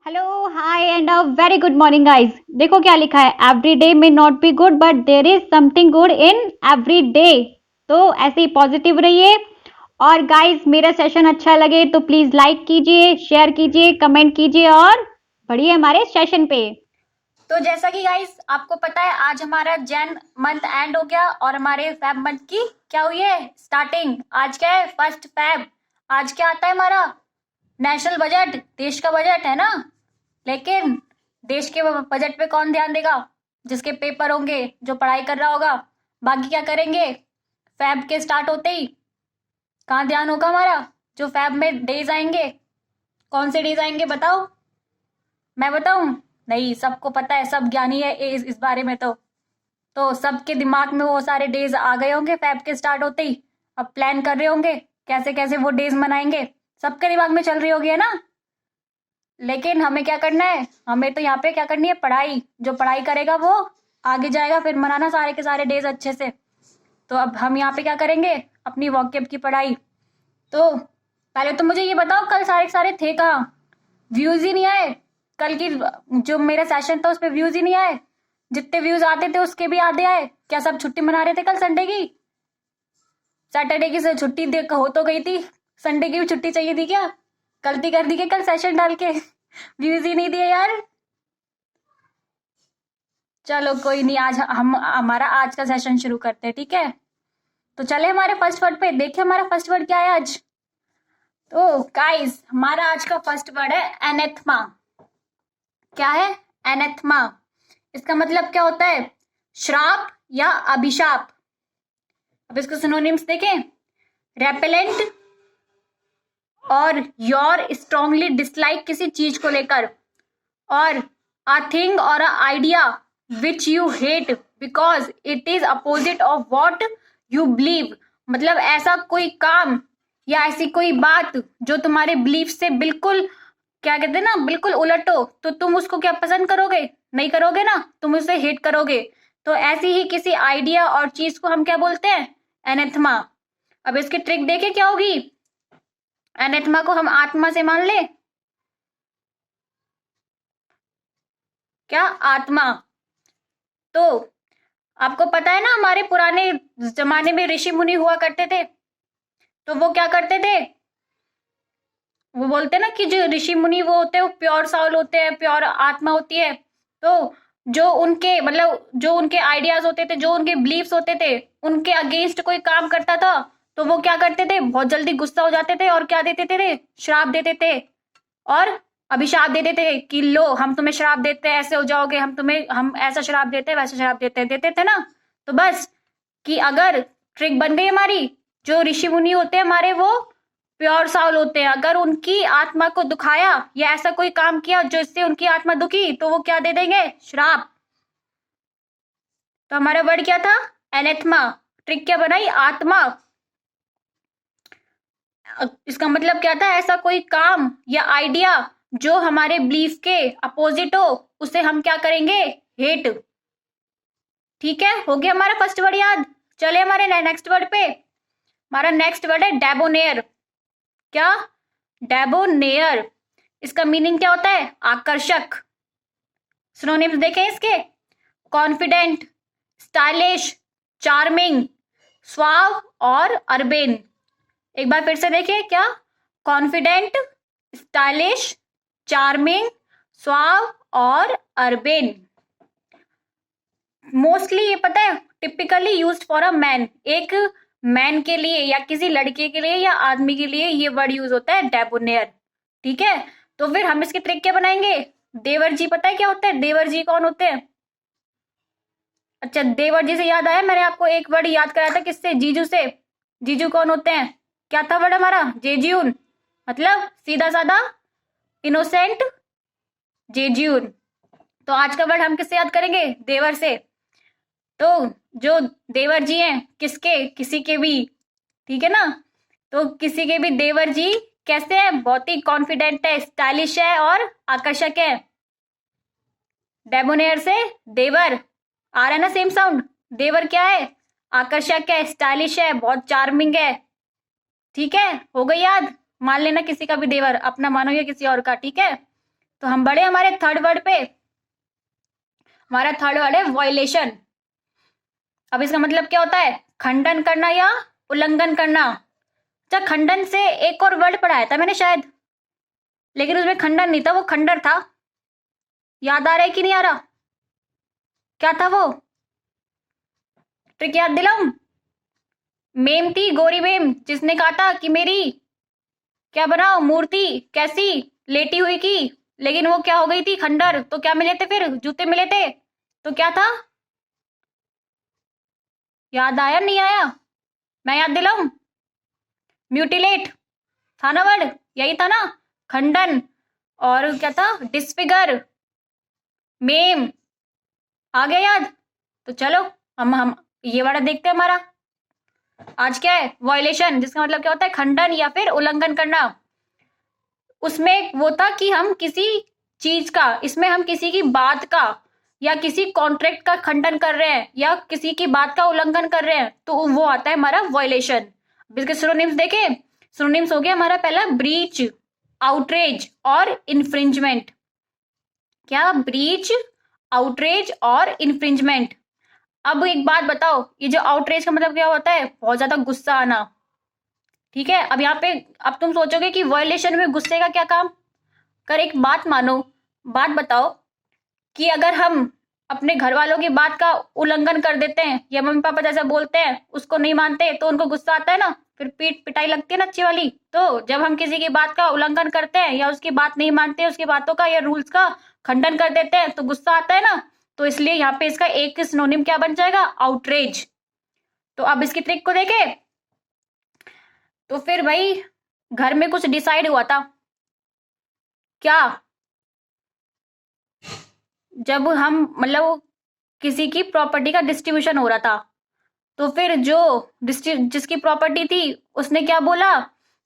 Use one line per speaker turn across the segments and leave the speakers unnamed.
Hello hi and a very good morning guys. देखो क्या लिखा है, every day may not be good but there is something good in every day. तो ऐसे ही positive रहिए। और गाइस मेरा सेशन अच्छा लगे तो प्लीज लाइक कीजिए, शेयर कीजिए, कमेंट कीजिए और बढ़िए हमारे सेशन पे।
तो जैसा कि गाइस आपको पता है आज हमारा जैन मंथ एंड हो गया और हमारे फेब मंथ की क्या हुई है स्टार्टिंग। आज क्या है, 1 फेब। आज क्या आता है हमारा नेशनल बजट, देश का बजट है ना। लेकिन देश के बजट पे कौन ध्यान देगा? जिसके पेपर होंगे, जो पढ़ाई कर रहा होगा। बाकी क्या करेंगे, फेब के स्टार्ट होते ही कहाँ ध्यान होगा हमारा? जो फेब में डेज आएंगे, कौन से डेज आएंगे बताओ? मैं बताऊं? नहीं, सबको पता है, सब ज्ञानी है इस बारे में। तो सबके दिमाग में वो सारे डेज आ गए होंगे फेब के स्टार्ट होते ही। अब प्लान कर रहे होंगे कैसे कैसे वो डेज मनाएंगे, सबके दिमाग में चल रही होगी, है ना। लेकिन हमें क्या करना है, हमें तो यहाँ पे क्या करनी है, पढ़ाई। जो पढ़ाई करेगा वो आगे जाएगा, फिर मनाना सारे के सारे डेज अच्छे से। तो अब हम यहाँ पे क्या करेंगे, अपनी वॉकअप की पढ़ाई। तो पहले तो मुझे ये बताओ, कल सारे के सारे थे कहाँ? व्यूज ही नहीं आए। कल की जो मेरा सेशन था उस पर व्यूज ही नहीं आए। जितने व्यूज आते थे उसके भी आधे आए। क्या सब छुट्टी मना रहे थे कल संडे की? सैटरडे की से छुट्टी हो तो गई थी, संडे की भी छुट्टी चाहिए थी क्या? गलती कर दी क्या कल सेशन डाल के? व्यूज ही नहीं दिए यार। चलो कोई नहीं, आज हम हमारा आज का सेशन शुरू करते हैं, ठीक है। तो चले हमारे फर्स्ट वर्ड पे, देखिए हमारा फर्स्ट वर्ड क्या है आज। तो गाइस हमारा आज का फर्स्ट वर्ड है एनेथमा। क्या है? एनेथमा। इसका मतलब क्या होता है? श्राप या अभिशाप। अब इसको सिनोनिम्स देखें। रेपेलेंट और योर स्ट्रांगली डिसलाइक किसी चीज को लेकर, और अ थिंग और a idea which you hate because it is opposite of what you believe. मतलब ऐसा कोई काम या ऐसी कोई बात जो तुम्हारे बिलीफ से बिल्कुल, क्या कहते हैं ना, बिल्कुल उलट हो, तो तुम उसको क्या पसंद करोगे? नहीं करोगे ना, तुम उसे हेट करोगे। तो ऐसी ही किसी आइडिया और चीज को हम क्या बोलते हैं? एनेथमा। अब इसकी ट्रिक देखे क्या होगी। एनेथमा को हम आत्मा से मान ले। क्या? आत्मा। तो आपको पता है ना, हमारे पुराने जमाने में ऋषि मुनि हुआ करते थे। तो वो क्या करते थे, वो बोलते हैं ना कि जो ऋषि मुनि वो होते हैं वो प्योर साउल होते हैं, प्योर आत्मा होती है। तो जो उनके मतलब जो उनके आइडियाज होते थे, जो उनके बिलीफ्स होते थे, उनके अगेंस्ट कोई काम करता था तो वो क्या करते थे, बहुत जल्दी गुस्सा हो जाते थे और क्या देते थे, श्राप देते थे। और अभिशाप दे देते थे कि लो हम तुम्हें श्राप देते हैं, ऐसे हो जाओगे, हम ऐसा श्राप देते हैं, वैसा श्राप देते थे ना। तो बस कि अगर ट्रिक बन गई हमारी, जो ऋषि मुनि होते हैं हमारे वो प्योर साउल होते हैं। अगर उनकी आत्मा को दुखाया या ऐसा कोई काम किया जो इससे उनकी आत्मा दुखी, तो वो क्या दे देंगे, श्राप। तो हमारा वर्ड क्या था, एनेथमा। ट्रिक क्या बनाई, आत्मा। इसका मतलब क्या था, ऐसा कोई काम या आइडिया जो हमारे बिलीफ के अपोजिट हो, उसे हम क्या करेंगे, हेट। ठीक है, हो गया हमारा फर्स्ट वर्ड याद। चले हमारे नेक्स्ट वर्ड पे। हमारा नेक्स्ट वर्ड है डेबोनेयर। क्या? डेबोनेयर। इसका मीनिंग क्या होता है, आकर्षक। सिनोनिम्स देखें इसके। कॉन्फिडेंट, स्टाइलिश, चार्मिंग, स्वाव और अर्बेन। एक बार फिर से देखिए, क्या? कॉन्फिडेंट, स्टाइलिश, चार्मिंग, स्वाव और अर्बेन। मोस्टली ये पता है, typically used for a man. एक मैन के लिए या किसी लड़के के लिए या आदमी के लिए ये वर्ड यूज होता है, डेबोनेयर। ठीक है, तो फिर हम इसके ट्रिक क्या बनाएंगे। देवर जी, पता है क्या होता है, देवर जी कौन होते हैं? अच्छा, देवर जी से याद आया, मैंने आपको एक वर्ड याद कराया था, किससे, जीजू से। जीजू कौन होते हैं? क्या था वर्ड हमारा, जेज्यून। मतलब सीधा साधा, इनोसेंट, जेज्यून। तो आज का वर्ड हम किससे याद करेंगे, देवर से। तो जो देवर जी हैं, किसके, किसी के भी, ठीक है ना। तो किसी के भी देवर जी कैसे हैं, बहुत ही कॉन्फिडेंट है, स्टाइलिश है और आकर्षक है। डेबोनेयर से देवर आ रहा है ना, सेम साउंड। देवर क्या है, आकर्षक है, स्टाइलिश है, बहुत चार्मिंग है। ठीक है, हो गई याद। मान लेना किसी का भी देवर, अपना मानो या किसी और का, ठीक है। तो हम बढ़े हमारे थर्ड वर्ड पे। हमारा थर्ड वर्ड है वायलेशन। अब इसका मतलब क्या होता है? खंडन करना या उल्लंघन करना। अच्छा, खंडन से एक और वर्ड पढ़ाया था मैंने शायद, लेकिन उसमें खंडन नहीं था, वो खंडर था। याद आ रहा है कि नहीं आ रहा? क्या था वो? ट्रिक याद दिलाऊं? मेम थी, गोरी मेम, जिसने कहा था कि मेरी क्या बनाओ मूर्ति, कैसी, लेटी हुई की। लेकिन वो क्या हो गई थी? खंडर। तो क्या मिले थे फिर? जूते मिले थे। तो क्या था? याद आया नहीं आया? मैं याद दिलाऊं? म्यूटिलेट था ना वर्ड, यही था ना? खंडन। और क्या था? Disfigure, ma'am. आ गया याद? तो चलो हम ये वाला देखते हैं। हमारा आज क्या है? वायलेशन, जिसका मतलब क्या होता है? खंडन या फिर उल्लंघन करना। उसमें वो था कि हम किसी चीज का, इसमें हम किसी की बात का या किसी कॉन्ट्रैक्ट का खंडन कर रहे हैं या किसी की बात का उल्लंघन कर रहे हैं, तो वो आता है हमारा वायलेशन। इसके सिनोनिम्स देखें। सिनोनिम्स हो गया हमारा पहला ब्रीच, आउटरेज और इन्फ्रिंजमेंट। क्या? ब्रीच, आउटरेज और इन्फ्रिंजमेंट। अब एक बात बताओ, ये जो आउटरेज का मतलब क्या होता है? बहुत ज्यादा गुस्सा आना। ठीक है, अब यहाँ पे अब तुम सोचोगे कि वायलेशन में गुस्से का क्या काम? कर एक बात मानो, बात बताओ कि अगर हम अपने घर वालों की बात का उल्लंघन कर देते हैं या मम्मी पापा जैसा बोलते हैं उसको नहीं मानते, तो उनको गुस्सा आता है ना, फिर पीट पिटाई लगती है ना अच्छी वाली। तो जब हम किसी की बात का उल्लंघन करते हैं या उसकी बात नहीं मानते, उसकी बातों का या रूल्स का खंडन कर देते हैं, तो गुस्सा आता है ना। तो इसलिए यहाँ पे इसका एक सिनोनिम क्या बन जाएगा? आउटरेज। तो अब इसकी ट्रिक को देखे। तो फिर भाई घर में कुछ डिसाइड हुआ था। क्या? जब हम मतलब किसी की प्रॉपर्टी का डिस्ट्रीब्यूशन हो रहा था, तो फिर जो जिसकी प्रॉपर्टी थी उसने क्या बोला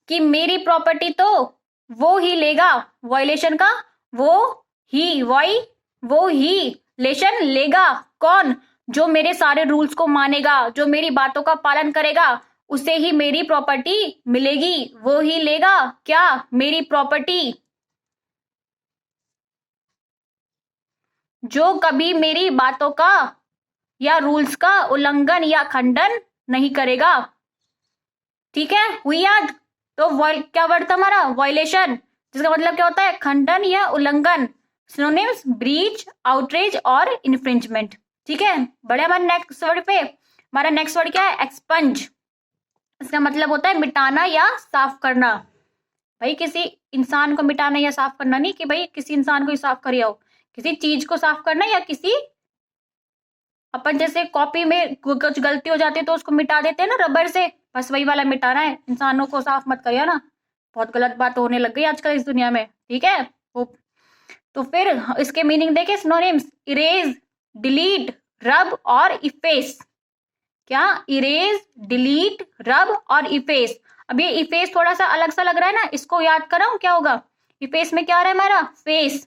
कि मेरी प्रॉपर्टी तो वो ही लेगा। वायलेशन का वो ही, वो ही लेशन लेगा। कौन? जो मेरे सारे रूल्स को मानेगा, जो मेरी बातों का पालन करेगा, उसे ही मेरी प्रॉपर्टी मिलेगी। वो ही लेगा क्या? मेरी प्रॉपर्टी। जो कभी मेरी बातों का या रूल्स का उल्लंघन या खंडन नहीं करेगा। ठीक है, हुई याद? तो क्या वर्ड था हमारा? वायलेशन, जिसका मतलब क्या होता है? खंडन या उल्लंघन। सिनोनिम्स ब्रीच, आउटरेज और इन्फ्रिंजमेंट। ठीक है, बड़े हमारे नेक्स्ट वर्ड पे। हमारा नेक्स्ट वर्ड क्या है? एक्सपंज। इसका मतलब होता है मिटाना या साफ करना। भाई किसी इंसान को मिटाना या साफ करना नहीं कि भाई किसी इंसान को ही साफ कर आओ, किसी चीज को साफ करना, या किसी अपन जैसे कॉपी में कुछ गलती हो जाती है तो उसको मिटा देते हैं ना रबर से, बस वही वाला मिटाना है। इंसानों को साफ मत करिए ना, बहुत गलत बात होने लग गई आजकल इस दुनिया में। ठीक है वो। तो फिर इसके मीनिंग देखे, सिनोनिम्स इरेज, डिलीट, रब और इफेस। क्या? इरेज, डिलीट, रब और इफेस। अब ये इफेस थोड़ा सा अलग सा लग रहा है ना, इसको याद कराऊं क्या होगा? इफेस में क्या आ रहा है हमारा? फेस।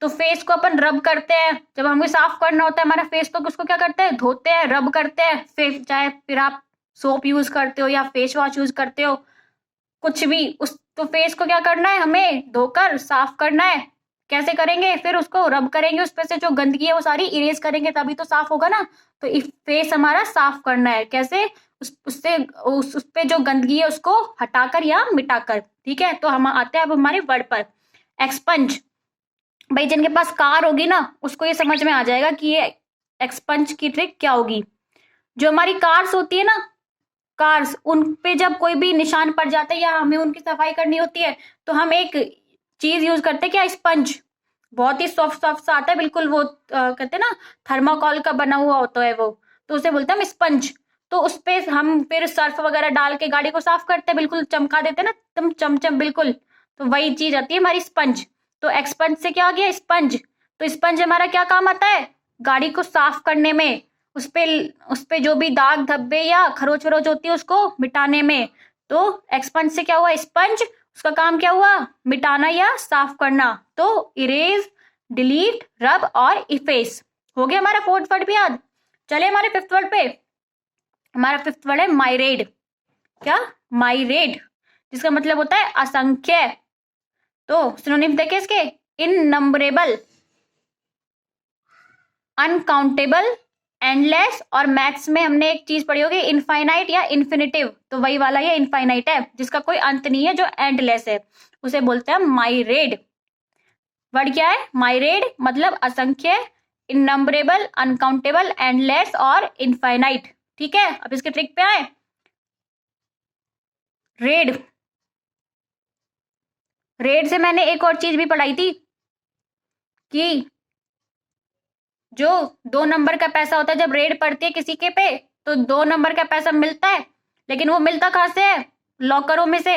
तो फेस को अपन रब करते हैं, जब हमें साफ करना होता है हमारा फेस, तो उसको क्या करते हैं? धोते हैं, रब करते हैं फेस। चाहे फिर आप सोप यूज करते हो या फेस वॉश यूज करते हो, कुछ भी, उस तो फेस को क्या करना है? हमें धोकर साफ करना है। कैसे करेंगे? फिर उसको रब करेंगे, उस पे से जो गंदगी है वो सारी इरेज करेंगे, तभी तो साफ होगा ना। तो इस फेस हमारा साफ करना है। कैसे? उससे उस पे जो गंदगी है उसको हटाकर या मिटाकर। ठीक है, तो हम आते हैं अब हमारे वर्ड पर। एक्सपंज। भाई जिनके पास कार होगी ना उसको ये समझ में आ जाएगा कि ये एक्सपंज की ट्रिक क्या होगी। जो हमारी कार्स होती है ना, कार्स, उन पे जब कोई भी निशान पड़ जाता है या हमें उनकी सफाई करनी होती है, तो हम एक चीज यूज करते हैं। क्या? स्पंज। बहुत ही सॉफ्ट सॉफ्ट सा आता है बिल्कुल, वो कहते हैं ना थर्माकोल का बना हुआ होता है वो, तो उसे बोलते हैं हम स्पंज। तो उस पे हम फिर सर्फ वगैरह डाल के गाड़ी को साफ करते हैं, बिल्कुल चमका देते हैं ना एकदम चमचम बिल्कुल। तो वही चीज आती है हमारी स्पंज। तो एक्सपंज से क्या आ गया? स्पंज। तो स्पंज हमारा क्या काम आता है? गाड़ी को साफ करने में, उस पे जो भी दाग धब्बे या खरोच वरोच होती है उसको मिटाने में। तो एक्सपंज से क्या हुआ? स्पंज। उसका काम क्या हुआ? मिटाना या साफ करना। तो इरेज, डिलीट, रब और इफेस। हो गया हमारा फोर्थ वर्ड भी याद। चले हमारे फिफ्थ वर्ड पे। हमारा फिफ्थ वर्ड है माइरेड। क्या? माइरेड, जिसका मतलब होता है असंख्य। तो सिनोनिम देखिए इसके, इननंबरेबल, अनकाउंटेबल, एंडलेस, और मैथ्स में हमने एक चीज पढ़ी होगी इनफाइनाइट या इन्फिनिटिव, तो वही वाला ये इनफाइनाइट है जिसका कोई अंत नहीं है, जो एंडलेस है, उसे बोलते हैं माइरेड। वर्ड क्या है? माइरेड मतलब असंख्य, इननंबरेबल, अनकाउंटेबल, एंडलेस और इनफाइनाइट। ठीक है, अब इसके ट्रिक पे आए। रेड, रेड से मैंने एक और चीज भी पढ़ाई थी कि जो 2 नंबर का पैसा होता है, जब रेड पड़ती है किसी के पे तो 2 नंबर का पैसा मिलता है, लेकिन वो मिलता कहाँ से है? लॉकरों में से,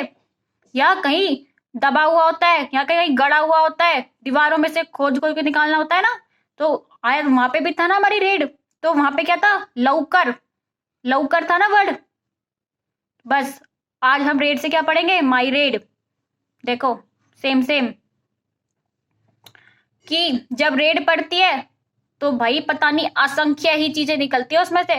या कहीं दबा हुआ होता है, या कहीं गड़ा हुआ होता है, दीवारों में से खोज खोज के निकालना होता है ना। तो आया वहां पे भी था ना हमारी रेड, तो वहां पे क्या था? लौकर, लौकर था ना वर्ड। बस आज हम रेड से क्या पढ़ेंगे? माई रेड। देखो सेम सेम, कि जब रेड पड़ती है तो भाई पता नहीं असंख्य ही चीजें निकलती है उसमें से,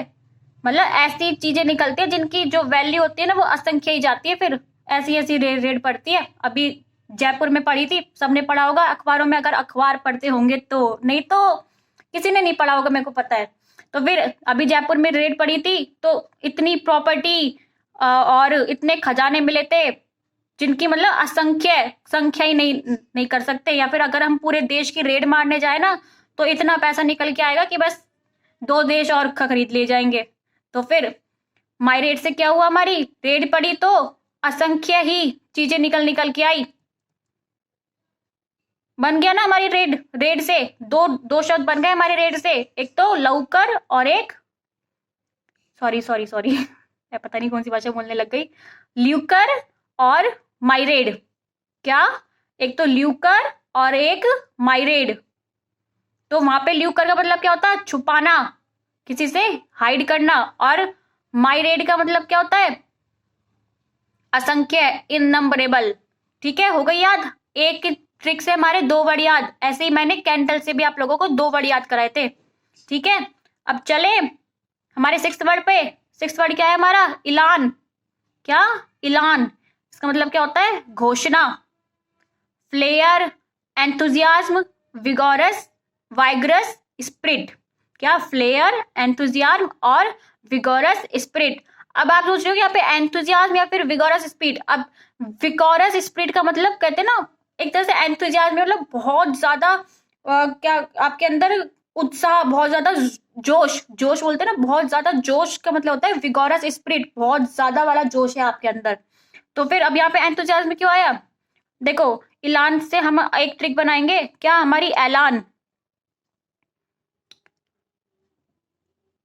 मतलब ऐसी चीजें निकलती है जिनकी जो वैल्यू होती है ना वो असंख्य ही जाती है, फिर ऐसी ऐसी रेड पड़ती है। अभी जयपुर में पढ़ी थी, सबने पढ़ा होगा अखबारों में, अगर अखबार पढ़ते होंगे तो, नहीं तो किसी ने नहीं पढ़ा होगा, मेरे को पता है। तो फिर अभी जयपुर में रेड पड़ी थी तो इतनी प्रॉपर्टी और इतने खजाने मिले थे जिनकी मतलब असंख्य संख्या ही नहीं कर सकते, या फिर अगर हम पूरे देश की रेड मारने जाए ना तो इतना पैसा निकल के आएगा कि बस 2 देश और खरीद ले जाएंगे। तो फिर माई रेड से क्या हुआ? हमारी रेड पड़ी तो असंख्य ही चीजें निकल निकल के आई, बन गया ना हमारी रेड। रेड से दो शब्द बन गए हमारी रेड से, एक तो लौकर और एक सॉरी सॉरी सॉरी मैं पता नहीं कौन सी भाषा बोलने लग गई, ल्यूकर और माइरेड। क्या? एक तो ल्यूकर और एक माइरेड। तो वहां पे ल्यूकर का मतलब क्या होता है? छुपाना, किसी से हाइड करना, और माइरेड का मतलब क्या होता है? असंख्य, इननंबरेबल। ठीक है, हो गई याद। एक ट्रिक से हमारे 2 वर्ड याद, ऐसे ही मैंने कैंटल से भी आप लोगों को 2 वर्ड याद कराए थे। ठीक है, अब चले हमारे 6th वर्ड पे। 6th वर्ड क्या है हमारा? इलान। क्या? इलान। इसका मतलब क्या होता है? घोषणा। Flair, enthusiasm, vigorous, vigorous, spirit. क्या? फ्लेयर, एंथुजियाज्म और विगोरस स्प्रिट। अब आप सोच रहे हो कि यहाँ पे एंथुजियाज्म या फिर विगोरस स्प्रिट। अब विगोरस स्प्रिट का मतलब कहते हैं ना, एक तरह से एंथुजियाज्म मतलब बहुत ज्यादा क्या आपके अंदर उत्साह, बहुत ज्यादा जोश, जोश बोलते हैं ना, बहुत ज्यादा जोश का मतलब होता है विगोरस स्प्रिट, बहुत ज्यादा वाला जोश है आपके अंदर। तो फिर अब यहाँ पे एंथुजियाज्म क्यों आया? देखो इलान से हम एक ट्रिक बनाएंगे, क्या? हमारी ऐलान,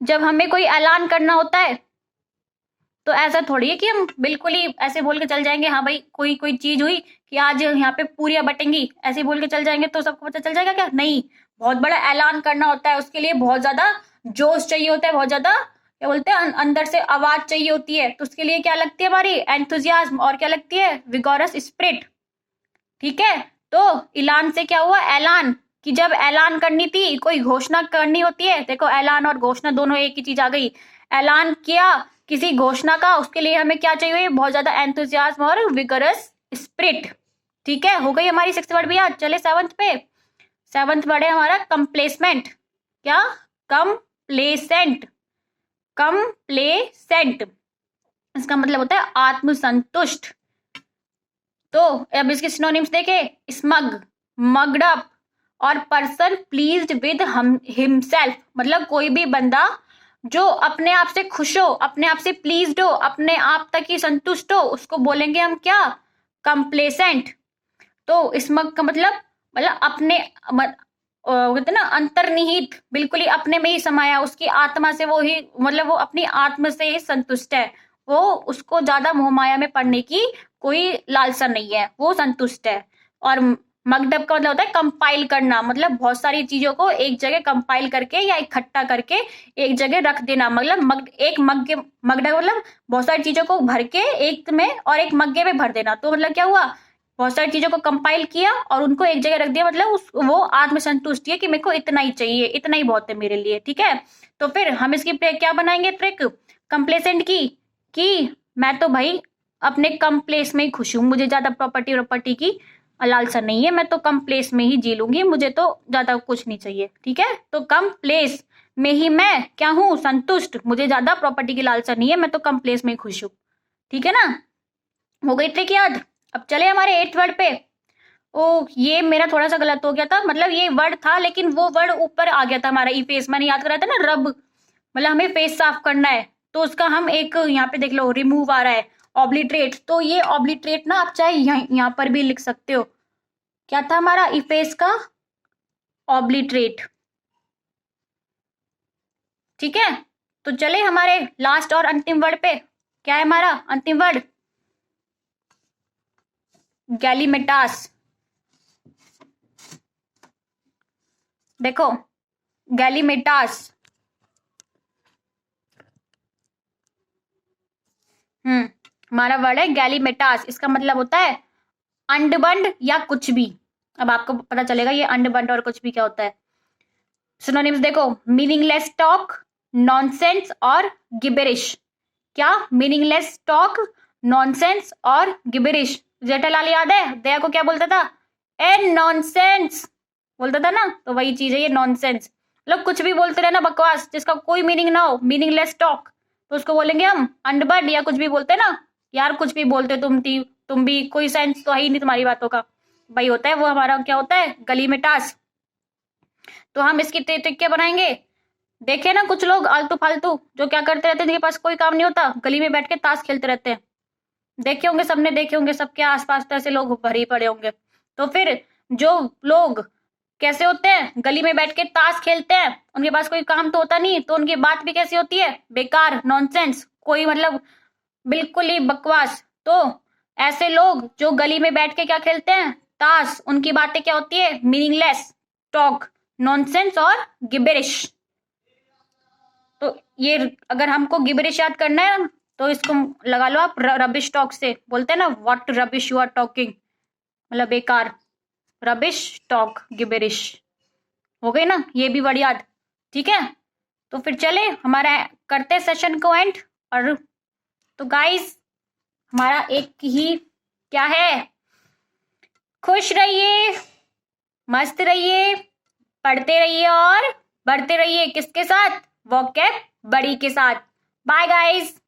जब हमें कोई ऐलान करना होता है तो ऐसा थोड़ी है कि हम बिल्कुल ही ऐसे बोल के चल जाएंगे, हाँ भाई कोई कोई चीज हुई कि आज यहाँ पे पूरियां बटेंगी, ऐसे बोल के चल जाएंगे तो सबको पता चल जाएगा? क्या नहीं, बहुत बड़ा ऐलान करना होता है, उसके लिए बहुत ज्यादा जोश चाहिए होता है, बहुत ज्यादा क्या बोलते हैं अंदर से आवाज चाहिए होती है। तो उसके लिए क्या लगती है? हमारी एंथुजियाज्म, और क्या लगती है? Vigorous spirit. ठीक है, तो ऐलान से क्या हुआ? ऐलान, कि जब ऐलान करनी थी, कोई घोषणा करनी होती है, देखो ऐलान और घोषणा दोनों एक ही चीज आ गई। ऐलान किया किसी घोषणा का, उसके लिए हमें क्या चाहिए? बहुत ज्यादा एंथुजियाज्म और विगरस स्पिरिट। ठीक है, हो गई हमारी 6th वर्ड भी याद। चले 7th पे। 7th वर्ड है हमारा कंप्लेसमेंट। क्या? कंप्लेसेंट। कंप्लेसेंट इसका मतलब होता है आत्मसंतुष्ट। तो अब इसके सिनोनिम्स देखे, स्मग, मग्ड अप, और पर्सन प्लीज्ड विद हिमसेल्फ, मतलब कोई भी बंदा जो अपने आप से खुश हो, अपने आप से प्लीज्ड हो, अपने आप तक ही संतुष्ट हो, उसको बोलेंगे हम क्या? कंप्लेसेंट। तो स्मग का मतलब अपने कहते ना अंतर्निहित, बिल्कुल ही अपने में ही समाया, उसकी आत्मा से वो ही, मतलब वो अपनी आत्मा से ही संतुष्ट है, वो उसको ज्यादा मोहमाया में पड़ने की कोई लालसा नहीं है, वो संतुष्ट है। और मगडब का मतलब होता है कंपाइल करना, मतलब बहुत सारी चीजों को एक जगह कंपाइल करके या इकट्ठा करके एक जगह रख देना, मतलब एक मग्गे, मगडब मतलब बहुत सारी चीजों को भर के एक में और एक मग्गे में भर देना। तो मतलब क्या हुआ? बहुत सारी चीजों को कंपाइल किया और उनको एक जगह रख दिया, मतलब वो आत्मसंतुष्टि है कि मेरे को इतना ही चाहिए, इतना ही बहुत है मेरे लिए। ठीक है, तो फिर हम इसकी क्या बनाएंगे ट्रिक कंप्लेसेंट की, कि मैं तो भाई अपने कम प्लेस में ही खुश हूं, मुझे ज्यादा प्रॉपर्टी की लालसा नहीं है, मैं तो कम प्लेस में ही जी लूंगी, मुझे तो ज्यादा कुछ नहीं चाहिए, ठीक है। तो कम प्लेस में ही मैं क्या हूँ, संतुष्ट। मुझे ज्यादा प्रॉपर्टी की लालसा नहीं है, मैं तो कम प्लेस में ही खुश हूँ, ठीक है ना। हो गई ट्रिक याद। अब चले हमारे 8th वर्ड पे। ओ, ये मेरा थोड़ा सा गलत हो गया था, मतलब ये वर्ड था लेकिन वो वर्ड ऊपर आ गया था हमारा ई फेस। मैंने याद कराया था ना, रब, मतलब हमें फेस साफ करना है, तो उसका हम एक यहाँ पे देख लो रिमूव आ रहा है, ऑब्लिटरेट। तो ये ऑब्लिटरेट ना आप चाहे यहाँ पर भी लिख सकते हो। क्या था हमारा ई फेस का, ऑब्लिटरेट, ठीक है। तो चले हमारे लास्ट और अंतिम वर्ड पे। क्या है हमारा अंतिम वर्ड, गैलीमेटास। देखो गैलीमेटास, हमारा वर्ड है गैलीमेटास। इसका मतलब होता है अंडबंड या कुछ भी। अब आपको पता चलेगा ये अंडबंड और कुछ भी क्या होता है। सिनोनिम्स देखो, मीनिंगलेस टॉक, नॉनसेंस और गिबेरिश। क्या, मीनिंगलेस टॉक, नॉनसेंस और गिबेरिश। जेठालाल याद है दया को क्या बोलता था, ए नॉनसेंस बोलता था ना, तो वही चीज है ये नॉनसेंस। मतलब कुछ भी बोलते रहना, बकवास जिसका कोई मीनिंग ना हो, मीनिंगलेस टॉक, तो उसको बोलेंगे हम अंडबर्ड या कुछ भी बोलते ना। यार कुछ भी बोलते तुम भी, कोई सेंस तो है ही नहीं तुम्हारी बातों का। भाई होता है वो हमारा क्या होता है, गली में टास। तो हम इसकी ट्रिक क्या बनाएंगे, देखे ना कुछ लोग आलतू फालतू जो क्या करते रहते हैं, जिनके पास कोई काम नहीं होता, गली में बैठ के ताश खेलते रहते हैं। देखे होंगे सबने, देखे होंगे, सबके आसपास तो ऐसे लोग भरे ही पड़े होंगे। तो फिर जो लोग कैसे होते हैं, गली में बैठ के ताश खेलते हैं, उनके पास कोई काम तो होता नहीं, तो उनकी बात भी कैसी होती है, बेकार, नॉनसेंस, कोई मतलब बिल्कुल ही बकवास। तो ऐसे लोग जो गली में बैठ के क्या खेलते हैं, ताश, उनकी बातें क्या होती है, मीनिंगलेस टॉक, नॉनसेंस और गिबेरिश। तो ये अगर हमको गिबेरिश याद करना है तो इसको लगा लो आप रबिश टॉक से। बोलते हैं ना, what rubbish you are talking, मतलब बेकार, रबिश टॉक, गिबेरिश। हो गई ना ये भी वर्ड याद, ठीक है। तो फिर चले हमारा करते सेशन को एंड। और तो गाइस हमारा एक ही क्या है, खुश रहिए, मस्त रहिए, पढ़ते रहिए और बढ़ते रहिए। किसके साथ, वोकैब बड़ी के साथ। Bye guys.